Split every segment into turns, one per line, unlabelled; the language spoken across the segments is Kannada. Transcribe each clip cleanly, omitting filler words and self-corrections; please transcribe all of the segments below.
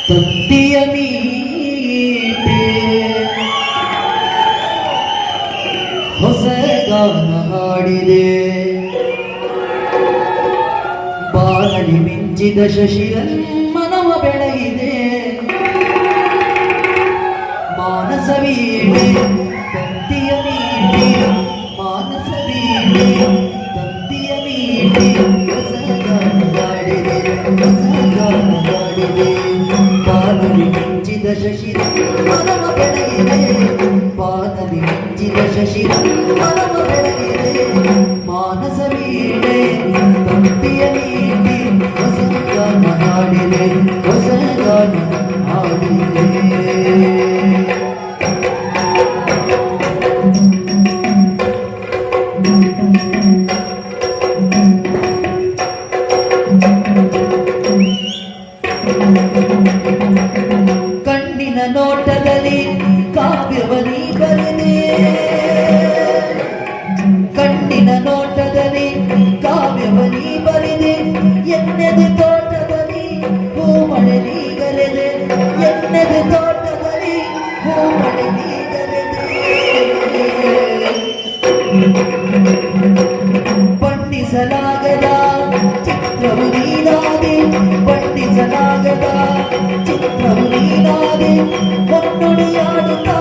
ತಂತಿಯ ಮೀಟೆ ಹೊಸ ಗಾನ ಹಾಡಿದೆ ಬಾಳಲಿ ಮಿಂಚಿದ ಶಶಿರನ್ ಮನವ ಬೆಳಗಿದೆ ಮಾನಸ ವೀಣೆ ತಂತಿಯ ಮೀಟೆ ಮಾನಸ ವೀಣೆ ತಂತಿಯ ಮೀಟೆ ಹೊಸ ಗಾನ ಹಾಡಿದೆ ಹೊಸ ಗಾನ ಹಾಡಿದೆ ಬಾಳಲಿ ಮಿಂಚಿದ ಶಶಿರನ್ ಮನವ ಬೆಳಗಿದೆ ಬಾಳಲಿ ಮಿಂಚಿದ ಶಶಿರನ್ ಮನವ ಬೆಳಗಿದೆ ಮಾನಸ ವೀಣೆ ತಂತಿಯ ಮೀಟೆ ಹೊಸ ಗಾನ ಹಾಡಿದೆ ಹೊಸ ಗಾನ ಹಾಡಿದೆ ಕಣ್ಣಿನ ನೋಟದಲ್ಲಿ ಕಾವ್ಯವನಿ ಬರೆದೆ ಕಣ್ಣಿನ ನೋಟದಲ್ಲಿ ಕಾವ್ಯವನಿ ಬರೆದೆ ಎನ್ನೆದೆ ತೋಟದಲ್ಲಿ ಹೂಮಳೆ ನೀಗಲೆದೆ ಎನ್ನೆದೆ ತೋಟದಲ್ಲಿ ಹೂಮಳೆ ನೀಗಲೆದೆ ಬಣ್ಣಿಸಲಾಗದ ಚಿತ್ರವು ನೀನಾದೆ ಬಣ್ಣಿಸಲಾಗದ ಚಿತ್ರವು ನೀನಾದೆ ಹೊನ್ನೊಡಿಯಾಡುತ್ತಾ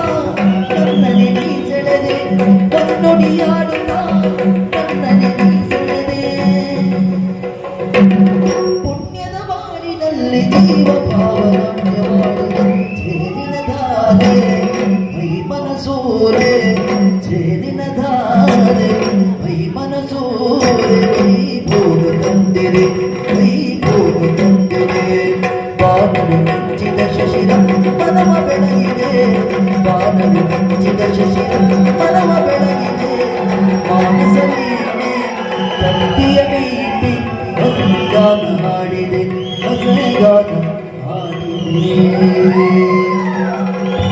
ನನ್ನನೆ ನೀ ಸೆಳೆದೆ ಹೊನ್ನೊಡಿಯಾಡುತ್ತಾ ನನ್ನನೆ ನೀ ಸೆಳೆದೆ ಪುಣ್ಯದ ಬಾಳಿನಲ್ಲಿ ಜೀವ ಭಾವನಾಟ್ಯವಾಡಿದೆ ಜೇನಿನ ಧಾರೆ ಮೈ ಮನಸೂರೆ ಜೇನಿನ ಧಾರೆ ಮೈ ಮನಸೂರೆ ಮೈ ಭೋಗ ತಂದಿರೆ ಮೈ ಭೋಗ ತಂದಿರೆ ಬಾನಲು ಮಿಂಚಿದ ಶಶಿರ ಮನವ ಬೆಳಗಿದೆ ಬಾನಲು ಮಿಂಚಿದ ಶಶಿರ ಮನವ ಬೆಳಗಿದೆ ಮಾನಸ ವೀಣೆ ತಂತಿಯ ಮೀಟಿ ಹೊಸ ಗಾನ ಹಾಡಿದೆ ಹೊಸ ಗಾನ ಹಾಡಿದೆ